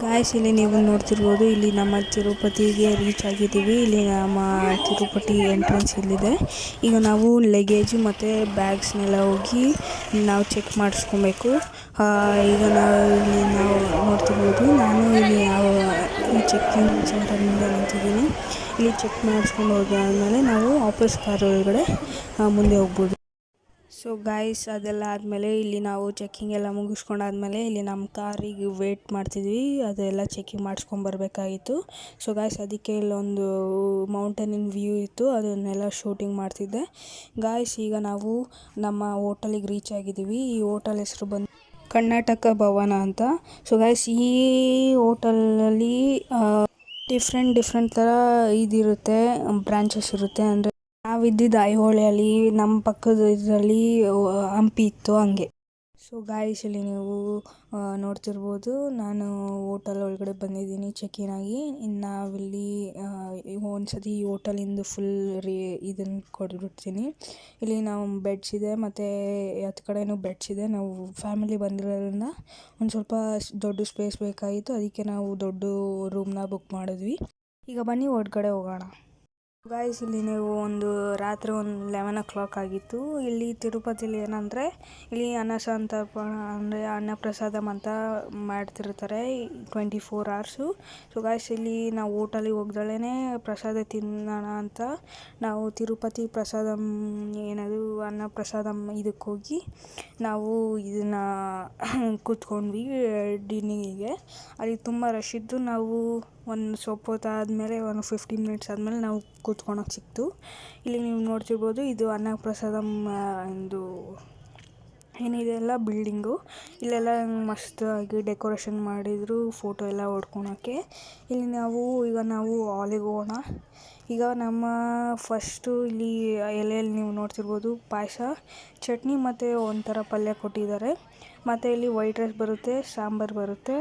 Guys, ಇಲ್ಲಿ ನೀವು ನೋಡ್ತಿರ್ಬೋದು, ಇಲ್ಲಿ ನಮ್ಮ ತಿರುಪತಿಗೆ ರೀಚ್ ಆಗಿದ್ದೀವಿ. ಇಲ್ಲಿ ನಮ್ಮ ತಿರುಪತಿ ಎಂಟ್ರೆನ್ಸ್ ಇಲ್ಲಿದೆ. ಈಗ ನಾವು ಲಗೇಜು ಮತ್ತು ಬ್ಯಾಗ್ಸ್ನೆಲ್ಲ ಹೋಗಿ ನಾವು ಚೆಕ್ ಮಾಡಿಸ್ಕೊಬೇಕು. ಈಗ ನಾವು ನೋಡ್ತಿರ್ಬೋದು, ನಾನು ಇಲ್ಲಿ ಈ ಚೆಕ್ಕಿಂಗ್ ಸೆಂಟರ್ ಮುಂದೆ ನಿಂತಿದ್ದೀನಿ. ಇಲ್ಲಿ ಚೆಕ್ ಮಾಡಿಸ್ಕೊಂಡು ಹೋದಾದ್ಮೇಲೆ ನಾವು ವಾಪಸ್ ಕಾರ್ ಒಳಗಡೆ ಮುಂದೆ ಹೋಗ್ಬೋದು. ಸೊ ಗಾಯ್ಸ್, ಅದೆಲ್ಲ ಆದಮೇಲೆ ಇಲ್ಲಿ ನಾವು ಚೆಕ್ಕಿಂಗ್ ಎಲ್ಲ ಮುಗಿಸ್ಕೊಂಡಾದ್ಮೇಲೆ ಇಲ್ಲಿ ನಮ್ಮ ಕಾರಿಗೆ ವೇಟ್ ಮಾಡ್ತಿದ್ವಿ. ಅದೆಲ್ಲ ಚೆಕಿಂಗ್ ಮಾಡಿಸ್ಕೊಂಬರ್ಬೇಕಾಗಿತ್ತು. ಸೊ ಗಾಯ್ಸ್, ಅದಕ್ಕೆ ಇಲ್ಲೊಂದು ಮೌಂಟೇನಿನ ವ್ಯೂ ಇತ್ತು, ಅದನ್ನೆಲ್ಲ ಶೂಟಿಂಗ್ ಮಾಡ್ತಿದ್ದೆ. ಗಾಯ್ಸ್, ಈಗ ನಾವು ನಮ್ಮ ಹೋಟೆಲಿಗೆ ರೀಚ್ ಆಗಿದ್ದೀವಿ. ಈ ಹೋಟೆಲ್ ಹೆಸರು ಬಂದು ಕರ್ನಾಟಕ ಭವನ ಅಂತ. ಸೊ ಗಾಯ್ಸ್, ಈ ಹೋಟೆಲಲ್ಲಿ ಡಿಫ್ರೆಂಟ್ ಥರ ಇದಿರುತ್ತೆ, ಬ್ರಾಂಚಸ್ ಇರುತ್ತೆ. ಅಂದರೆ ನಾವಿದ್ದಿದ್ದು ಐಹೊಳೆಯಲ್ಲಿ, ನಮ್ಮ ಪಕ್ಕದ ಇದರಲ್ಲಿ ಹಂಪಿ ಇತ್ತು, ಹಂಗೆ. ಸೊ ಗಾಯ್ಸ್, ಇಲ್ಲಿ ನೀವು ನೋಡ್ತಿರ್ಬೋದು, ನಾನು ಹೋಟೆಲ್ ಒಳಗಡೆ ಬಂದಿದ್ದೀನಿ ಚೆಕ್-ಇನ್ ಆಗಿ. ಇನ್ನು ನಾವಿಲ್ಲಿ ಒಂದ್ಸತಿ ಈ ಹೋಟೆಲಿಂದು ಫುಲ್ ಇದನ್ನು ಕೊಟ್ಬಿಡ್ತೀನಿ. ಇಲ್ಲಿ ನಾವು ಬೆಡ್ಸ್ ಇದೆ, ಮತ್ತು ಹತ್ತು ಕಡೆಯೂ ಬೆಡ್ಸ್ ಇದೆ. ನಾವು ಫ್ಯಾಮಿಲಿ ಬಂದಿರೋದ್ರಿಂದ ಒಂದು ಸ್ವಲ್ಪ ದೊಡ್ಡ ಸ್ಪೇಸ್ ಬೇಕಾಗಿತ್ತು, ಅದಕ್ಕೆ ನಾವು ದೊಡ್ಡ ರೂಮ್ನ ಬುಕ್ ಮಾಡಿದ್ವಿ. ಈಗ ಬನ್ನಿ ಹೊರಗಡೆ ಹೋಗೋಣ. ಗಾಯ್ಸ್, ಇಲ್ಲಿ ನೀವು ರಾತ್ರಿ 11 o'clock ಆಗಿತ್ತು. ಇಲ್ಲಿ ತಿರುಪತಿಲಿ ಏನಂದರೆ, ಇಲ್ಲಿ ಅಂದರೆ ಅನ್ನಪ್ರಸಾದಂ ಅಂತ ಮಾಡ್ತಿರ್ತಾರೆ 24 hours. ಸೊ ಗಾಯ್ಸ್, ಇಲ್ಲಿ ನಾವು ಹೋಟೆಲಿಗೆ ಹೋಗ್ದಲೇ ಪ್ರಸಾದ ತಿನ್ನೋಣ ಅಂತ ನಾವು ತಿರುಪತಿ ಪ್ರಸಾದಂ ಏನದು ಅನ್ನಪ್ರಸಾದಂ ಇದಕ್ಕೆ ಹೋಗಿ ನಾವು ಇದನ್ನು ಕೂತ್ಕೊಂಡ್ವಿ ಡಿನ್ನಿಗೆ. ಅಲ್ಲಿ ತುಂಬ ರಶ್ ಇದ್ದು ನಾವು ಒಂದು ಸ್ವಲ್ಪ ಹೊತ್ತು ಆದಮೇಲೆ, ಒಂದು 15 minutes ಆದಮೇಲೆ ನಾವು ಕೂತ್ಕೊಳಕ್ಕೆ ಸಿಕ್ತು. ಇಲ್ಲಿ ನೀವು ನೋಡ್ತಿರ್ಬೋದು, ಇದು ಅನ್ನಪ್ರಸಾದಂ ಒಂದು ಏನಿದೆ ಅಲ್ಲ ಬಿಲ್ಡಿಂಗು. ಇಲ್ಲೆಲ್ಲ ಮಸ್ತಾಗಿ ಡೆಕೋರೇಷನ್ ಮಾಡಿದರು, ಫೋಟೋ ಎಲ್ಲ ಹೊಡ್ಕೊಳಕ್ಕೆ. ಇಲ್ಲಿ ಈಗ ನಾವು ಹಾಲಿಗೆ ಹೋಗೋಣ. ಈಗ ನಮ್ಮ ಫಸ್ಟು ಇಲ್ಲಿ ಎಲೆಯಲ್ಲಿ ನೀವು ನೋಡ್ತಿರ್ಬೋದು, ಪಾಯಸ, ಚಟ್ನಿ ಮತ್ತು ಒಂಥರ ಪಲ್ಯ ಕೊಟ್ಟಿದ್ದಾರೆ. ಮತ್ತು ಇಲ್ಲಿ ವೈಟ್ ರೈಸ್ ಬರುತ್ತೆ, ಸಾಂಬಾರು ಬರುತ್ತೆ.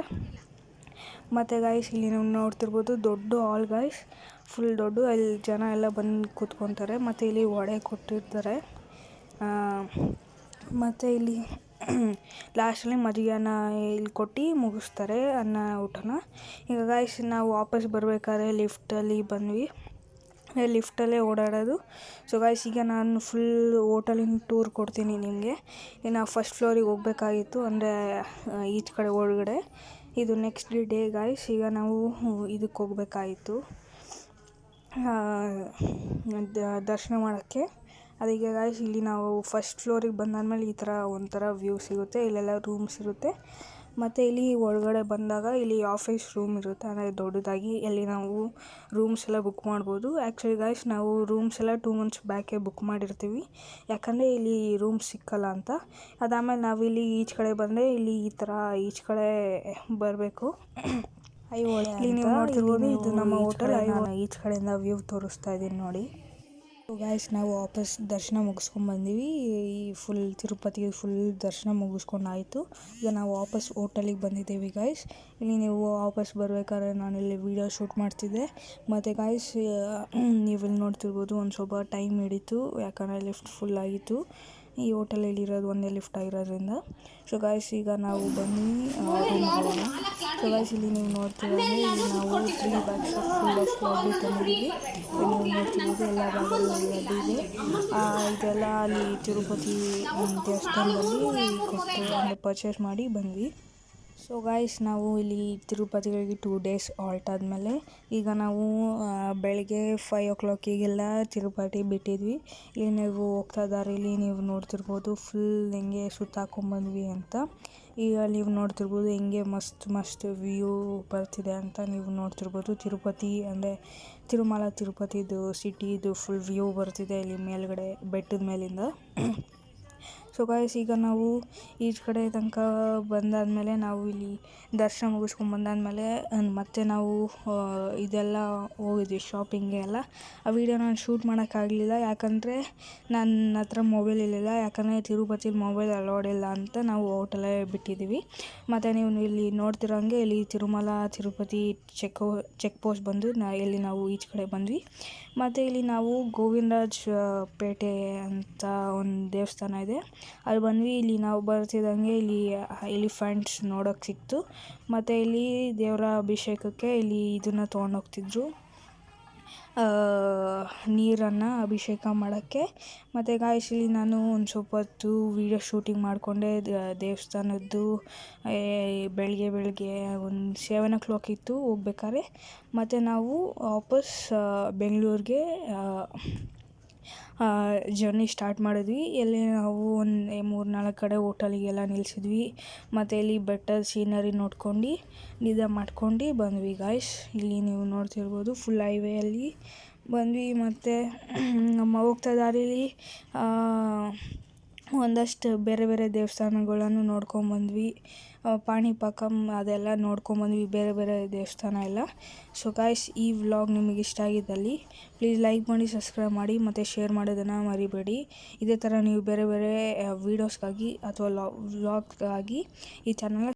ಮತ್ತು ಗಾಯ್ಸ್, ಇಲ್ಲಿ ನೀವು ನೋಡ್ತಿರ್ಬೋದು, ದೊಡ್ಡ ಹಾಲ್ ಗಾಯ್ಸ್, ಫುಲ್ ದೊಡ್ಡ. ಅಲ್ಲಿ ಜನ ಎಲ್ಲ ಬಂದು ಕೂತ್ಕೊತಾರೆ. ಮತ್ತು ಇಲ್ಲಿ ವಡೆ ಕೊಟ್ಟಿರ್ತಾರೆ. ಮತ್ತು ಇಲ್ಲಿ ಲಾಸ್ಟಲ್ಲಿ ಮಜ್ಜಿಗೆನ ಇಲ್ಲಿ ಕೊಟ್ಟು ಮುಗಿಸ್ತಾರೆ ಊಟನ. ಈಗ ಗಾಯ್ಸ್, ನಾವು ವಾಪಸ್ ಬರಬೇಕಾದ್ರೆ ಲಿಫ್ಟಲ್ಲಿ ಬಂದ್ವಿ. ಲಿಫ್ಟಲ್ಲೇ ಓಡಾಡೋದು. ಸೊ ಗಾಯ್ಸ್, ಈಗ ನಾನು ಫುಲ್ ಹೋಟೆಲಿನ ಟೂರ್ ಕೊಡ್ತೀನಿ ನಿಮಗೆ. ನಾವು ಫಸ್ಟ್ ಫ್ಲೋರಿಗೆ ಹೋಗಬೇಕಾಗಿತ್ತು, ಅಂದರೆ ಈಚೆ ಕಡೆ ಒಳಗಡೆ. ಇದು ನೆಕ್ಸ್ಟ್ ಡೇ ಗಾಯ್ಸ್. ಈಗ ನಾವು ಇದಕ್ಕೆ ಹೋಗಬೇಕಾಗಿತ್ತು ದರ್ಶನ ಮಾಡೋಕ್ಕೆ. ಅದಕ್ಕೆ ಗಾಯ್ಸ್, ಇಲ್ಲಿ ನಾವು ಫಸ್ಟ್ ಫ್ಲೋರಿಗೆ ಬಂದಾದ್ಮೇಲೆ ಈ ಥರ ಒಂಥರ ವ್ಯೂ ಸಿಗುತ್ತೆ. ಇಲ್ಲೆಲ್ಲ ರೂಮ್ಸ್ ಇರುತ್ತೆ. ಮತ್ತು ಇಲ್ಲಿ ಒಳಗಡೆ ಬಂದಾಗ ಇಲ್ಲಿ ಆಫೀಸ್ ರೂಮ್ ಇರುತ್ತೆ, ಅಂದರೆ ದೊಡ್ಡದಾಗಿ. ಇಲ್ಲಿ ನಾವು ರೂಮ್ಸ್ ಎಲ್ಲ ಬುಕ್ ಮಾಡ್ಬೋದು. ಆ್ಯಕ್ಚುಲಿ ಗಾಯ್ಸ್, ನಾವು ರೂಮ್ಸ್ ಎಲ್ಲ 2 months ಬ್ಯಾಕೇ ಬುಕ್ ಮಾಡಿರ್ತೀವಿ, ಯಾಕಂದರೆ ಇಲ್ಲಿ ರೂಮ್ಸ್ ಸಿಕ್ಕಲ್ಲ ಅಂತ. ಅದಾದಮೇಲೆ ನಾವಿಲ್ಲಿ ಈಚೆ ಕಡೆ ಬಂದರೆ, ಇಲ್ಲಿ ಈ ಥರ ಈಚೆ ಕಡೆ ಬರಬೇಕು. ಇಲ್ಲಿ ನೀವು ನೋಡ್ತಿರ್ಬೋದು, ಇದು ನಮ್ಮ ಹೋಟೆಲ್. ನಾನು ಈಚೆ ಕಡೆಯಿಂದ ವ್ಯೂ ತೋರಿಸ್ತಾ ಇದ್ದೀನಿ ನೋಡಿ. ಗಾಯ್ಸ್, ನಾವು ವಾಪಸ್ ದರ್ಶನ ಮುಗಿಸ್ಕೊಂಡ್ಬಂದೀವಿ. ಈ ಫುಲ್ ತಿರುಪತಿಗೆ ಫುಲ್ ದರ್ಶನ ಮುಗಿಸ್ಕೊಂಡಾಯಿತು. ಈಗ ನಾವು ವಾಪಸ್ ಹೋಟೆಲಿಗೆ ಬಂದಿದ್ದೀವಿ ಗಾಯ್ಸ್. ಇಲ್ಲಿ ನೀವು ವಾಪಸ್ ಬರಬೇಕಾದ್ರೆ ನಾನಿಲ್ಲಿ ವೀಡಿಯೋ ಶೂಟ್ ಮಾಡ್ತಿದ್ದೆ. ಮತ್ತು ಗಾಯ್ಸ್, ನೀವು ಇಲ್ಲಿ ನೋಡ್ತಿರ್ಬೋದು, ಒಂದು ಸ್ವಲ್ಪ ಟೈಮ್ ಹಿಡಿತು, ಯಾಕಂದರೆ ಲಿಫ್ಟ್ ಫುಲ್ ಆಗಿತ್ತು. ಈ ಹೋಟೆಲಲ್ಲಿ ಇರೋದು ಒಂದೇ ಲಿಫ್ಟ್ ಆಗಿರೋದ್ರಿಂದ. ಸೊ ಗಾಯ್ಸ್, ಈಗ ನಾವು ಬನ್ನಿ ರೂಮ್ಗೆ ಹೋಗೋಣ. ಸೊ ಗಾಯ್ಸ್, ಇಲ್ಲಿ ನೀವು ನೋಡ್ತಿರೋದು, ಇಲ್ಲಿ ನಾವು 3 bags ಫುಲ್ಲಷ್ಟು ಲಡ್ಡು ತಂದಿದ್ದೀವಿ. ನೀವು ನೋಡ್ತಿರ್ಬೋದು, ಎಲ್ಲ ಬ್ಯಾಗಲ್ಲಿ ಲಡ್ಡು ಇದೆ. ಇದೆಲ್ಲ ಅಲ್ಲಿ ತಿರುಪತಿ ದೇವಸ್ಥಾನದಲ್ಲಿ ಕೊಟ್ಟು ಅಂದರೆ ಪರ್ಚೇಸ್ ಮಾಡಿ ಬಂದ್ವಿ. ಸೊ ಗಾಯ್ಸ್, ನಾವು ಇಲ್ಲಿ ತಿರುಪತಿಗಳಿಗೆ 2 days ಹಾಲ್ಟ್ ಆದಮೇಲೆ ಈಗ ನಾವು ಬೆಳಗ್ಗೆ 5 o'clockಗೆಲ್ಲ ತಿರುಪತಿ ಬಿಟ್ಟಿದ್ವಿ. ಇಲ್ಲಿ ನೀವು ಹೋಗ್ತಾ ದಾರಿಲಿ ನೀವು ನೋಡ್ತಿರ್ಬೋದು, ಫುಲ್ ಹೆಂಗೆ ಸುತ್ತಾಕೊಂಡ್ಬಂದ್ವಿ ಅಂತ. ಈಗ ನೀವು ನೋಡ್ತಿರ್ಬೋದು ಹೆಂಗೆ ಮಸ್ತ್ ವ್ಯೂ ಬರ್ತಿದೆ ಅಂತ ನೀವು ನೋಡ್ತಿರ್ಬೋದು. ತಿರುಪತಿ ಅಂದರೆ ತಿರುಮಲ ತಿರುಪತಿದು ಸಿಟಿದು ಫುಲ್ ವ್ಯೂ ಬರ್ತಿದೆ ಇಲ್ಲಿ ಮೇಲ್ಗಡೆ ಬೆಟ್ಟದ ಮೇಲಿಂದ. ಸೊ ಗಾಯ್ಸ್, ಈಗ ನಾವು ಈಚೆ ಕಡೆ ತನಕ ಬಂದಾದಮೇಲೆ ನಾವು ಇಲ್ಲಿ ದರ್ಶನ ಮುಗಿಸ್ಕೊಂಡ್ಬಂದಾದ್ಮೇಲೆ ಮತ್ತೆ ನಾವು ಇದೆಲ್ಲ ಹೋಗಿದ್ವಿ ಶಾಪಿಂಗ್ಗೆ ಎಲ್ಲ. ಆ ವಿಡಿಯೋ ನಾನು ಶೂಟ್ ಮಾಡೋಕ್ಕಾಗಲಿಲ್ಲ, ಯಾಕಂದರೆ ನನ್ನ ಹತ್ರ ಮೊಬೈಲ್ ಇರಲಿಲ್ಲ. ಯಾಕಂದರೆ ತಿರುಪತಿಲಿ ಮೊಬೈಲ್ ಅಲೋಡ್ ಇಲ್ಲ ಅಂತ ನಾವು ಹೋಟೆಲೇ ಬಿಟ್ಟಿದ್ದೀವಿ. ಮತ್ತು ನೀವು ಇಲ್ಲಿ ನೋಡ್ತಿರೋ ಹಂಗೆ ಇಲ್ಲಿ ತಿರುಮಲ ತಿರುಪತಿ ಚೆಕ್ ಪೋಸ್ಟ್ ಬಂದು ಇಲ್ಲಿ ನಾವು ಈಚೆ ಕಡೆ ಬಂದ್ವಿ. ಮತ್ತು ಇಲ್ಲಿ ನಾವು ಗೋವಿಂದರಾಜ ಪೇಟೆ ಅಂತ ಒಂದು ದೇವಸ್ಥಾನ ಇದೆ, ಅಲ್ಲಿ ಬಂದ್ವಿ. ಇಲ್ಲಿ ನಾವು ಬರ್ತಿದ್ದಂಗೆ ಇಲ್ಲಿ ಎಲಿಫೆಂಟ್ಸ್ ನೋಡೋಕ್ಕೆ ಸಿಕ್ತು. ಮತ್ತು ಇಲ್ಲಿ ದೇವರ ಅಭಿಷೇಕಕ್ಕೆ ಇಲ್ಲಿ ಇದನ್ನು ತೊಗೊಂಡೋಗ್ತಿದ್ರು, ನೀರನ್ನು ಅಭಿಷೇಕ ಮಾಡೋಕ್ಕೆ. ಮತ್ತು ಗಾಯ್ಸ್ ಇಲ್ಲಿ ನಾನು ಒಂದು ಸ್ವಲ್ಪ ಹೊತ್ತು ವೀಡಿಯೋ ಶೂಟಿಂಗ್ ಮಾಡಿಕೊಂಡೆ ದೇವಸ್ಥಾನದ್ದು. ಬೆಳಗ್ಗೆ ಒಂದು 7 o'clock ಇತ್ತು ಹೋಗ್ಬೇಕಾದ್ರೆ. ಮತ್ತು ನಾವು ವಾಪಸ್ ಬೆಂಗಳೂರಿಗೆ ಜರ್ನಿ ಸ್ಟಾರ್ಟ್ ಮಾಡಿದ್ವಿ. ಎಲ್ಲಿ ನಾವು ಒಂದು 3-4 ಕಡೆ ಹೋಟೆಲಿಗೆಲ್ಲ ನಿಲ್ಲಿಸಿದ್ವಿ. ಮತ್ತು ಇಲ್ಲಿ ಬೆಟ್ಟದ ಸೀನರಿ ನೋಡ್ಕೊಂಡು ನಿದ್ದೆ ಮಾಡ್ಕೊಂಡು ಬಂದ್ವಿ ಗಾಯ್ಸ್. ಇಲ್ಲಿ ನೀವು ನೋಡ್ತಿರ್ಬೋದು ಫುಲ್ ಹೈವೇಯಲ್ಲಿ ಬಂದ್ವಿ. ಮತ್ತು ನಮ್ಮ ಹೋಗ್ತಾ ದಾರೀಲಿ ಒಂದಷ್ಟು ಬೇರೆ ಬೇರೆ ದೇವಸ್ಥಾನಗಳನ್ನು ನೋಡ್ಕೊಂಬಂದ್ವಿ. ಪಾಣಿಪಾಕಂ ಅದೆಲ್ಲ ನೋಡ್ಕೊಂಬಂದ್ವಿ, ಬೇರೆ ಬೇರೆ ದೇವಸ್ಥಾನ ಎಲ್ಲ. ಸೊ ಗಾಯ್ಸ್, ಈ ವ್ಲಾಗ್ ನಿಮಗೆ ಇಷ್ಟ ಆಗಿದ್ದಲ್ಲಿ ಪ್ಲೀಸ್ ಲೈಕ್ ಮಾಡಿ, ಸಬ್ಸ್ಕ್ರೈಬ್ ಮಾಡಿ ಮತ್ತು ಶೇರ್ ಮಾಡೋದನ್ನು ಮರಿಬೇಡಿ. ಇದೇ ಥರ ನೀವು ಬೇರೆ ಬೇರೆ ವೀಡಿಯೋಸ್ಗಾಗಿ ಅಥವಾ ವ್ಲಾಗ್ಗಾಗಿ ಈ ಚಾನಲ್ನ